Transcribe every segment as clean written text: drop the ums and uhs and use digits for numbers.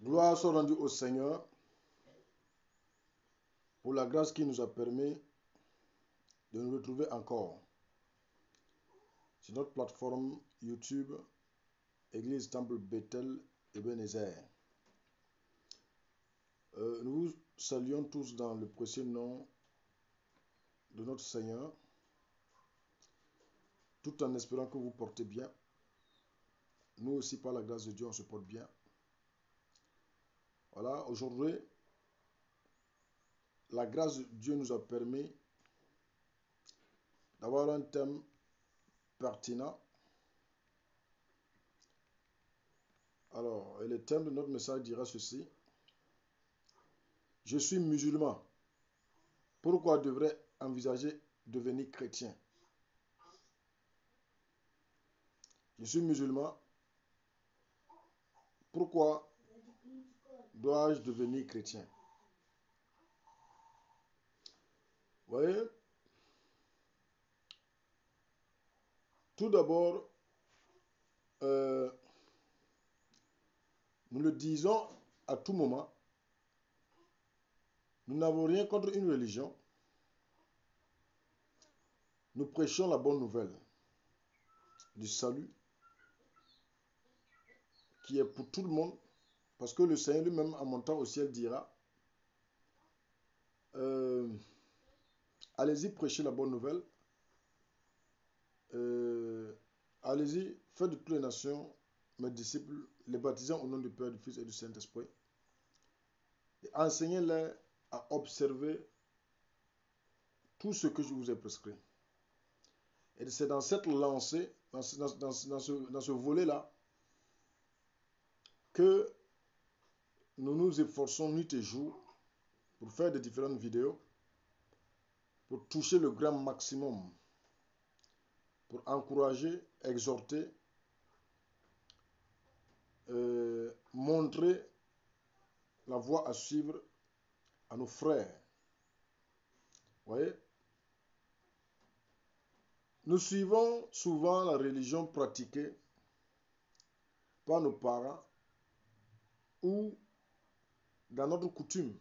Gloire soit rendue au Seigneur pour la grâce qui nous a permis de nous retrouver encore sur notre plateforme YouTube Église Temple Bethel Ebenezer. Nous vous saluons tous dans le précieux nom de notre Seigneur, tout en espérant que vous portez bien. Nous aussi, par la grâce de Dieu, on se porte bien. Voilà, aujourd'hui, la grâce de Dieu nous a permis d'avoir un thème pertinent. Alors, et le thème de notre message dira ceci. Je suis musulman. Pourquoi devrais envisager devenir chrétien? Je suis musulman. Pourquoi dois-je devenir chrétien? Vous voyez? Tout d'abord, nous le disons à tout moment, nous n'avons rien contre une religion. Nous prêchons la bonne nouvelle du salut qui est pour tout le monde, parce que le Seigneur lui-même, en montant au ciel, dira allez-y, prêchez la bonne nouvelle. Allez-y, faites de toutes les nations mes disciples, les baptisant au nom du Père, du Fils et du Saint-Esprit. Et enseignez-les à observer tout ce que je vous ai prescrit. Et c'est dans cette lancée, dans ce volet-là, que nous nous efforçons nuit et jour pour faire des différentes vidéos, pour toucher le grand maximum, pour encourager, exhorter, montrer la voie à suivre à nos frères. Vous voyez? Nous suivons souvent la religion pratiquée par nos parents ou dans notre coutume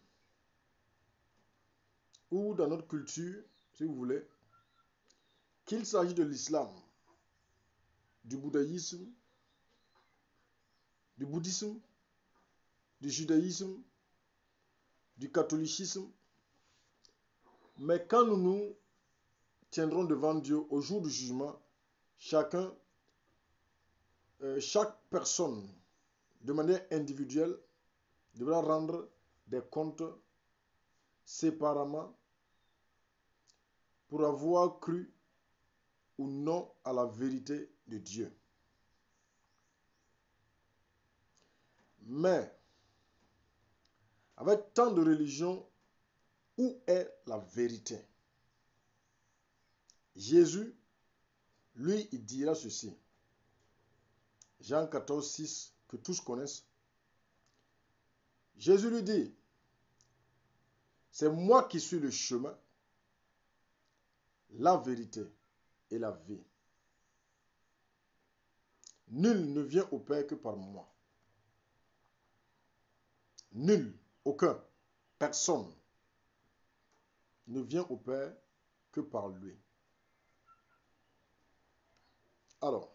ou dans notre culture, si vous voulez, qu'il s'agisse de l'islam, du bouddhisme, du judaïsme, du catholicisme. Mais quand nous nous tiendrons devant Dieu au jour du jugement, chaque personne, de manière individuelle, devra rendre des comptes séparément pour avoir cru ou non à la vérité de Dieu. Mais, avec tant de religions, où est la vérité? Jésus, lui, il dira ceci. Jean 14, 6, que tous connaissent. Jésus lui dit, c'est moi qui suis le chemin, la vérité et la vie. Nul ne vient au Père que par moi. Nul, aucun, personne ne vient au Père que par lui. Alors,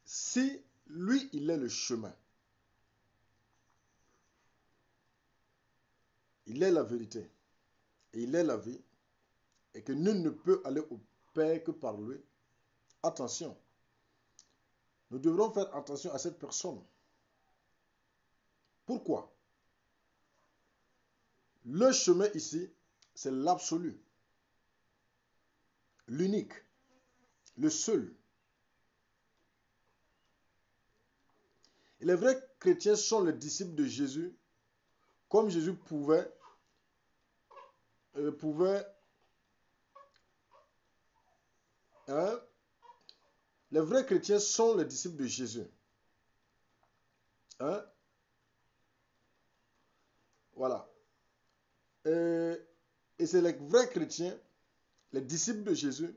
si lui, il est le chemin, il est la vérité et il est la vie, et que nul ne peut aller au Père que par lui, attention, nous devrons faire attention à cette personne. Pourquoi? Le chemin ici, c'est l'absolu, l'unique, le seul. Et les vrais chrétiens sont les disciples de Jésus, comme Jésus pouvait les vrais chrétiens sont les disciples de Jésus. Voilà. Et c'est les vrais chrétiens, les disciples de Jésus,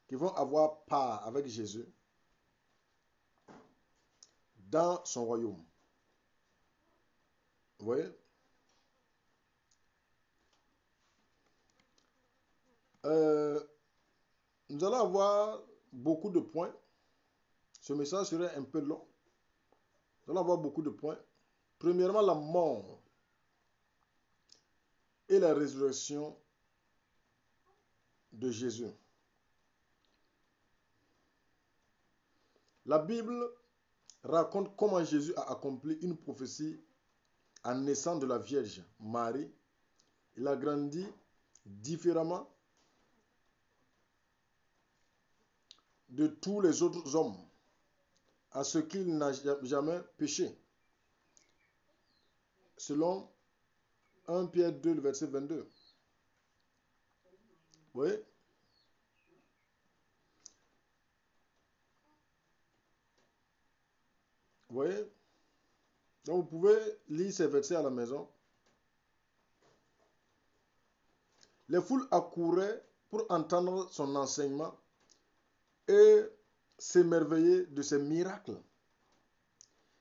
qui vont avoir part avec Jésus dans son royaume. Vous voyez? Nous allons avoir beaucoup de points. Ce message serait un peu long. Nous allons avoir beaucoup de points. Premièrement, la mort et la résurrection de Jésus. La Bible raconte comment Jésus a accompli une prophétie en naissant de la Vierge Marie. Il a grandi différemment de tous les autres hommes, à ce qu'il n'a jamais péché. Selon 1 Pierre 2, le verset 22. Vous voyez? Vous voyez? Donc vous pouvez lire ces versets à la maison. Les foules accouraient pour entendre son enseignement et s'émerveiller de ses miracles.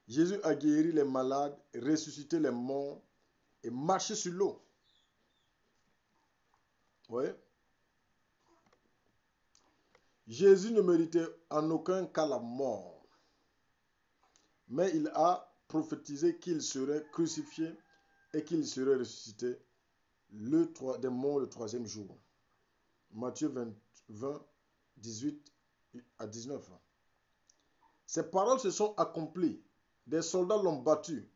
Jésus a guéri les malades, ressuscité les morts et marché sur l'eau. Vous voyez? Jésus ne méritait en aucun cas la mort, mais il a prophétisé qu'il serait crucifié et qu'il serait ressuscité des morts le troisième jour. Matthieu 20, 18 à 19. Ces paroles se sont accomplies. Des soldats l'ont battu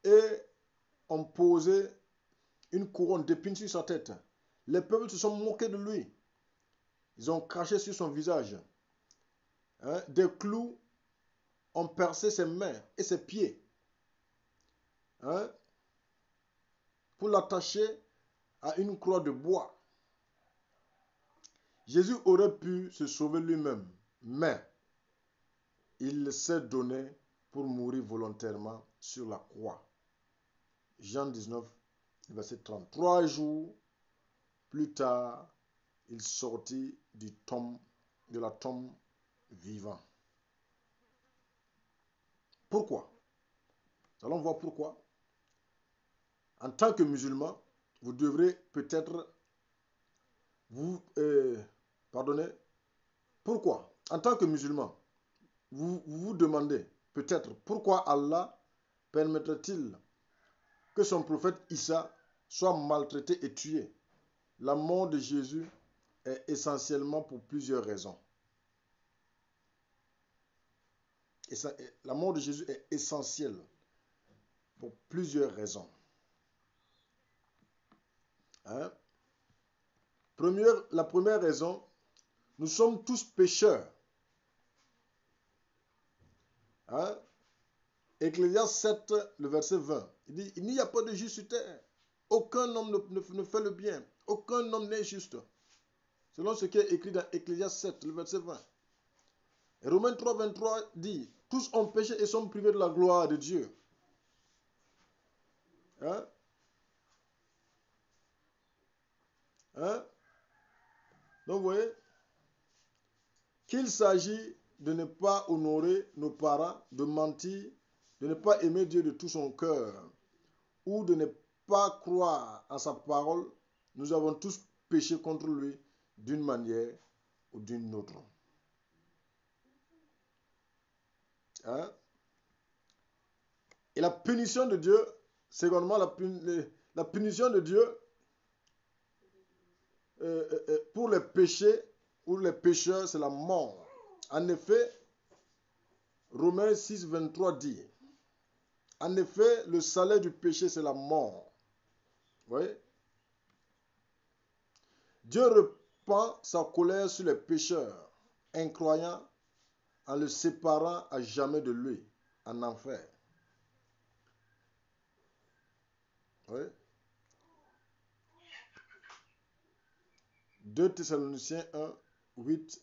et ont posé une couronne d'épines sur sa tête. Les peuples se sont moqués de lui. Ils ont craché sur son visage. Des clous ont percé ses mains et ses pieds. Pour l'attacher à une croix de bois. Jésus aurait pu se sauver lui-même, mais il s'est donné pour mourir volontairement sur la croix. Jean 19, verset 30. 3 jours plus tard, il sortit de la tombe vivant. Pourquoi? Nous allons voir pourquoi. En tant que musulman, vous devrez peut-être pardonnez. Pourquoi? En tant que musulman, vous vous demandez peut-être pourquoi Allah permettrait-il que son prophète Issa soit maltraité et tué. La mort de Jésus est essentiellement pour plusieurs raisons. La mort de Jésus est essentielle pour plusieurs raisons. La première raison, nous sommes tous pécheurs. Ecclésiaste 7, le verset 20. Il dit, il n'y a pas de juste sur terre. Aucun homme ne fait le bien. Aucun homme n'est juste. Selon ce qui est écrit dans Ecclésiaste 7, le verset 20. Et Romains 3, 23 dit, tous ont péché et sont privés de la gloire de Dieu. Donc vous voyez, qu'il s'agit de ne pas honorer nos parents, de mentir, de ne pas aimer Dieu de tout son cœur, ou de ne pas croire en sa parole, nous avons tous péché contre lui d'une manière ou d'une autre. Et la punition de Dieu, secondement, la punition de Dieu pour les péchés ou les pécheurs, c'est la mort. En effet, Romains 6, 23 dit, en effet, le salaire du péché, c'est la mort. Vous voyez? Dieu répand sa colère sur les pécheurs, incroyants, en le séparant à jamais de lui, en enfer. Oui. 2 Thessaloniciens 1, 8,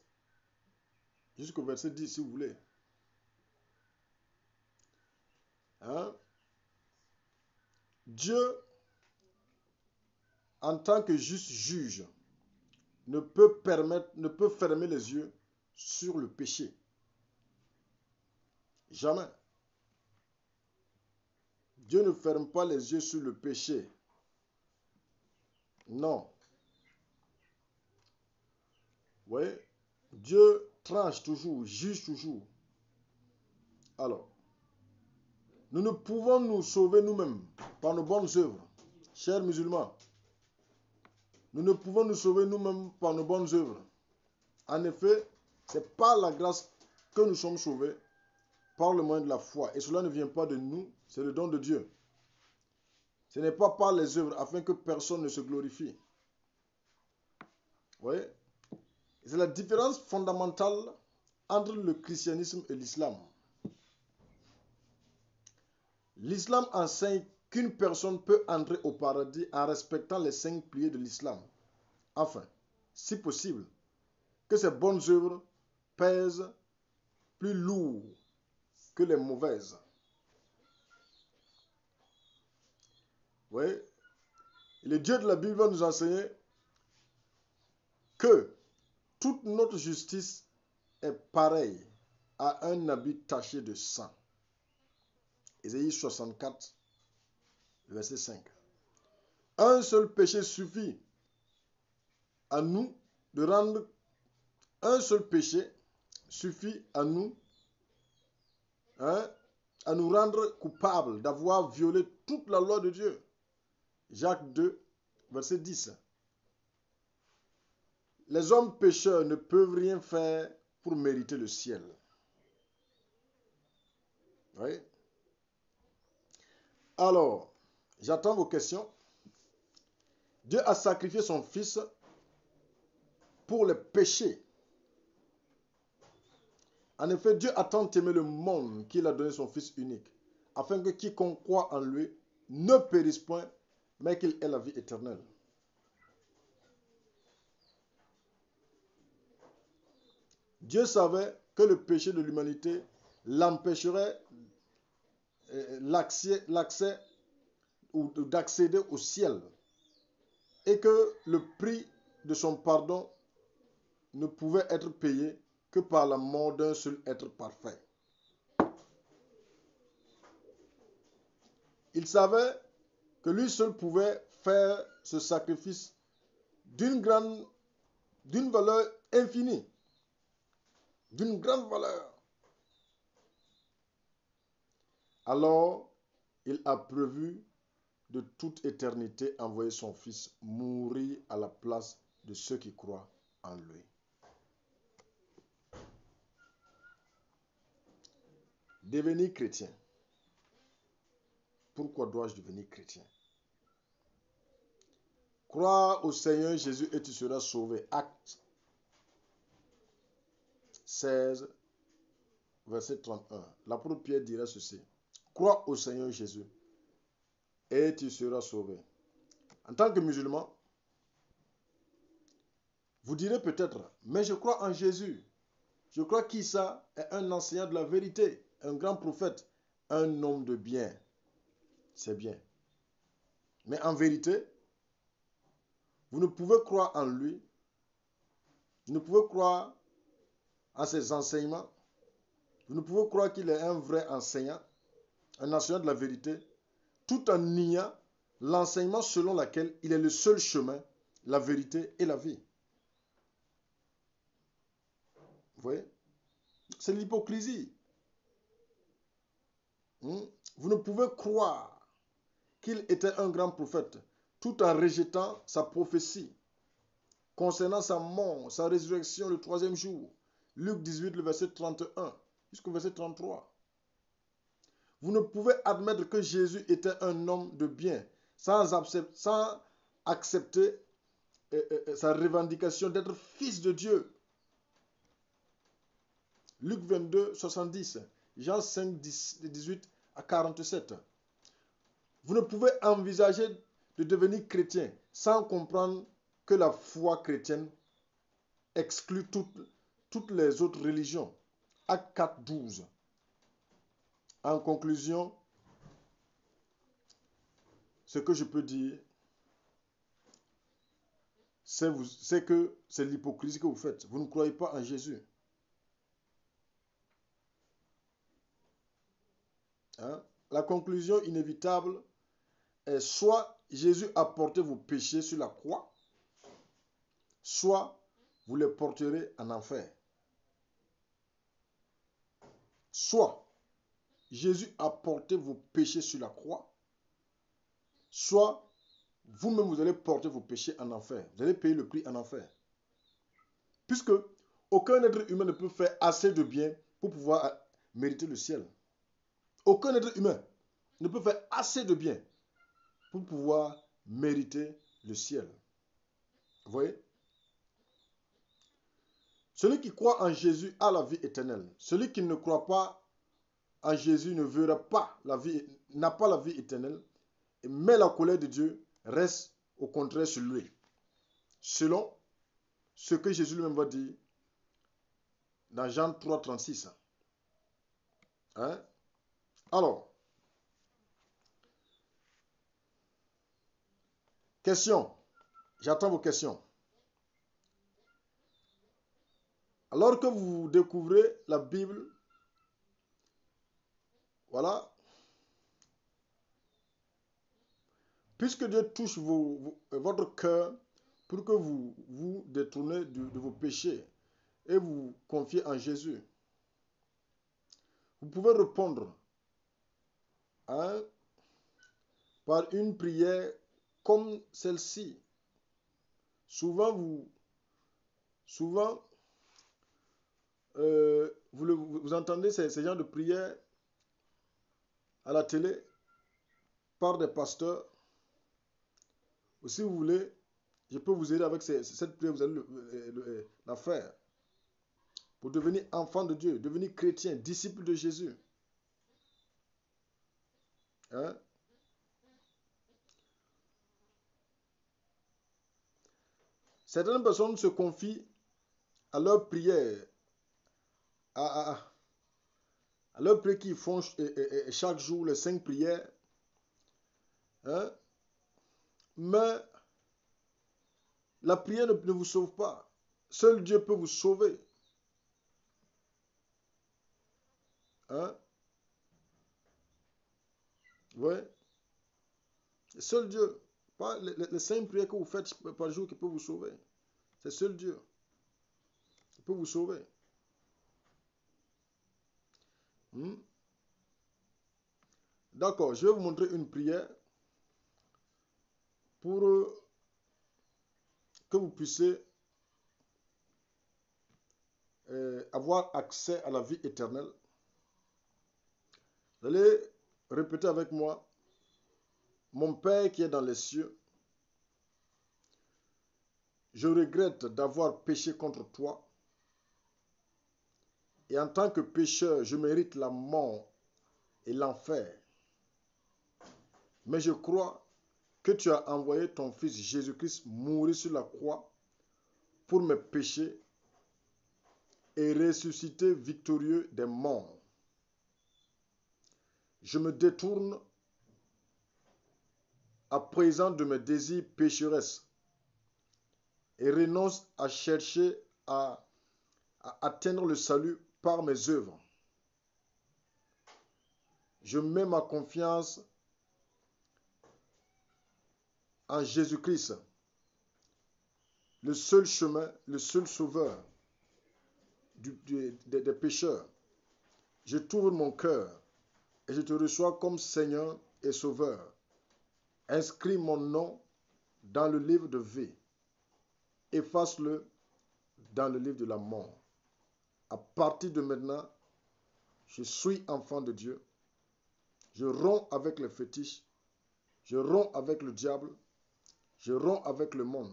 jusqu'au verset 10, si vous voulez. Dieu, en tant que juste juge, ne peut fermer les yeux sur le péché. Jamais. Dieu ne ferme pas les yeux sur le péché. Non. Vous voyez, Dieu tranche toujours, juge toujours. Alors, nous ne pouvons nous sauver nous-mêmes par nos bonnes œuvres. Chers musulmans, nous ne pouvons nous sauver nous-mêmes par nos bonnes œuvres. En effet, c'est par la grâce que nous sommes sauvés, par le moyen de la foi. Et cela ne vient pas de nous, c'est le don de Dieu. Ce n'est pas par les œuvres afin que personne ne se glorifie. Vous voyez? C'est la différence fondamentale entre le christianisme et l'islam. L'islam enseigne qu'une personne peut entrer au paradis en respectant les 5 piliers de l'islam. Enfin, si possible, que ses bonnes œuvres pèsent plus lourd que les mauvaises. Vous voyez? Le Dieu de la Bible va nous enseigner que toute notre justice est pareille à un habit taché de sang. Ésaïe 64, verset 5. Un seul péché suffit à nous de rendre, un seul péché suffit à nous rendre coupables d'avoir violé toute la loi de Dieu. Jacques 2, verset 10. Les hommes pécheurs ne peuvent rien faire pour mériter le ciel. Oui. Alors, j'attends vos questions. Dieu a sacrifié son Fils pour les péchés. En effet, Dieu a tant aimé le monde qu'il a donné son Fils unique, afin que quiconque croit en lui ne périsse point, mais qu'il ait la vie éternelle. Dieu savait que le péché de l'humanité l'empêcherait l'accès ou d'accéder au ciel, et que le prix de son pardon ne pouvait être payé que par la mort d'un seul être parfait. Il savait que lui seul pouvait faire ce sacrifice d'une valeur infinie, d'une grande valeur. Alors, il a prévu de toute éternité envoyer son Fils mourir à la place de ceux qui croient en lui. Devenir chrétien. Pourquoi dois-je devenir chrétien? Crois au Seigneur Jésus et tu seras sauvé. Acte 16, verset 31. L'apôtre Pierre dira ceci. Crois au Seigneur Jésus et tu seras sauvé. En tant que musulman, vous direz peut-être, mais je crois en Jésus. Je crois qu'Issa est un enseignant de la vérité, un grand prophète, un homme de bien. C'est bien. Mais en vérité, vous ne pouvez croire en lui, vous ne pouvez croire en ses enseignements, vous ne pouvez croire qu'il est un vrai enseignant, un enseignant de la vérité, tout en niant l'enseignement selon lequel il est le seul chemin, la vérité et la vie. Vous voyez? C'est l'hypocrisie. Vous ne pouvez croire qu'il était un grand prophète tout en rejetant sa prophétie concernant sa mort, sa résurrection le 3e jour. Luc 18, le verset 31 jusqu'au verset 33. Vous ne pouvez admettre que Jésus était un homme de bien sans accepter sa revendication d'être fils de Dieu. Luc 22, 70, Jean 5, 18 à 47. Vous ne pouvez envisager de devenir chrétien sans comprendre que la foi chrétienne exclut toutes les autres religions. Acte 4, 12. En conclusion, ce que je peux dire, c'est que c'est l'hypocrisie que vous faites. Vous ne croyez pas en Jésus. Hein? La conclusion inévitable est soit Jésus a porté vos péchés sur la croix, soit vous les porterez en enfer. Soit Jésus a porté vos péchés sur la croix, soit vous-même vous allez porter vos péchés en enfer. Vous allez payer le prix en enfer. Puisque aucun être humain ne peut faire assez de bien pour pouvoir mériter le ciel. Aucun être humain ne peut faire assez de bien pour pouvoir mériter le ciel. Vous voyez? Celui qui croit en Jésus a la vie éternelle. Celui qui ne croit pas en Jésus ne verra pas la vie, n'a pas la vie éternelle, mais la colère de Dieu reste au contraire sur lui. Selon ce que Jésus lui-même va dire dans Jean 3, 36. Hein? Alors, question. J'attends vos questions. Alors que vous découvrez la Bible, voilà, puisque Dieu touche votre cœur pour que vous vous détournez de vos péchés et vous confiez en Jésus, vous pouvez répondre hein, par une prière comme celle-ci. Souvent, vous entendez ces genres de prières à la télé par des pasteurs. Ou si vous voulez, je peux vous aider avec cette prière, vous allez la faire. Pour devenir enfant de Dieu, devenir chrétien, disciple de Jésus. Hein? Certaines personnes se confient à leur prière, à leur prière qu'ils font chaque jour, les 5 prières. Hein? Mais la prière ne vous sauve pas. Seul Dieu peut vous sauver. Hein? Ouais. Seul Dieu. Pas les 5 prières que vous faites par jour qui peut vous sauver. C'est seul Dieu qui peut vous sauver. D'accord, je vais vous montrer une prière pour que vous puissiez avoir accès à la vie éternelle. Vous allez répéter avec moi. Mon Père qui est dans les cieux, je regrette d'avoir péché contre toi. Et en tant que pécheur, je mérite la mort et l'enfer. Mais je crois que tu as envoyé ton Fils Jésus-Christ mourir sur la croix pour mes péchés et ressusciter victorieux des morts. Je me détourne à présent de mes désirs pécheresses et renonce à chercher à atteindre le salut par mes œuvres. Je mets ma confiance en Jésus-Christ, le seul chemin, le seul sauveur des pécheurs. Je t'ouvre mon cœur et je te reçois comme Seigneur et Sauveur. Inscris mon nom dans le livre de vie. Efface-le dans le livre de la mort. À partir de maintenant, je suis enfant de Dieu. Je romps avec les fétiches. Je romps avec le diable. Je romps avec le monde.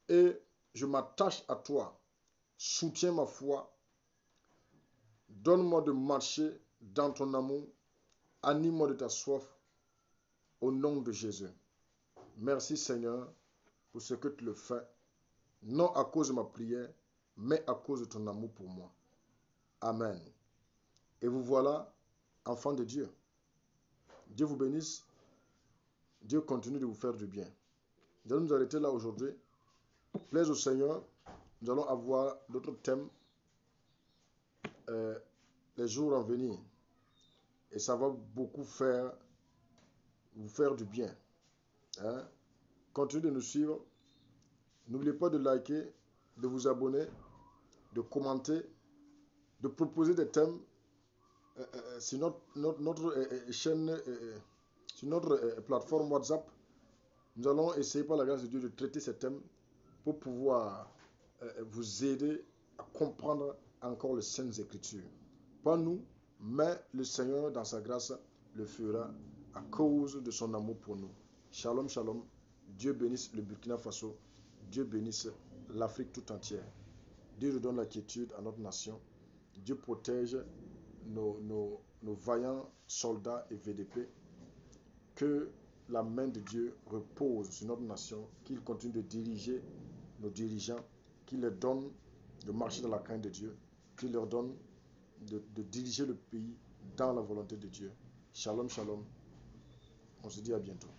Et je m'attache à toi. Soutiens ma foi. Donne-moi de marcher dans ton amour. Anime-moi de ta soif. Au nom de Jésus. Merci Seigneur pour ce que tu le fais. Non à cause de ma prière, mais à cause de ton amour pour moi. Amen. Et vous voilà, enfants de Dieu. Dieu vous bénisse. Dieu continue de vous faire du bien. Nous allons nous arrêter là aujourd'hui. Plaise au Seigneur, nous allons avoir d'autres thèmes les jours à venir. Et ça va beaucoup vous faire du bien. Hein? Continuez de nous suivre. N'oubliez pas de liker, de vous abonner, de commenter, de proposer des thèmes sur notre chaîne, sur notre plateforme WhatsApp. Nous allons essayer par la grâce de Dieu de traiter ces thèmes pour pouvoir vous aider à comprendre encore les Saintes Écritures. Pas nous, mais le Seigneur dans sa grâce le fera à cause de son amour pour nous. Shalom, shalom. Dieu bénisse le Burkina Faso. Dieu bénisse l'Afrique tout entière. Dieu redonne la quiétude à notre nation. Dieu protège nos vaillants soldats et VDP. Que la main de Dieu repose sur notre nation, qu'il continue de diriger nos dirigeants, qu'il leur donne de marcher dans la crainte de Dieu, qu'il leur donne de diriger le pays dans la volonté de Dieu. Shalom, shalom. On se dit à bientôt.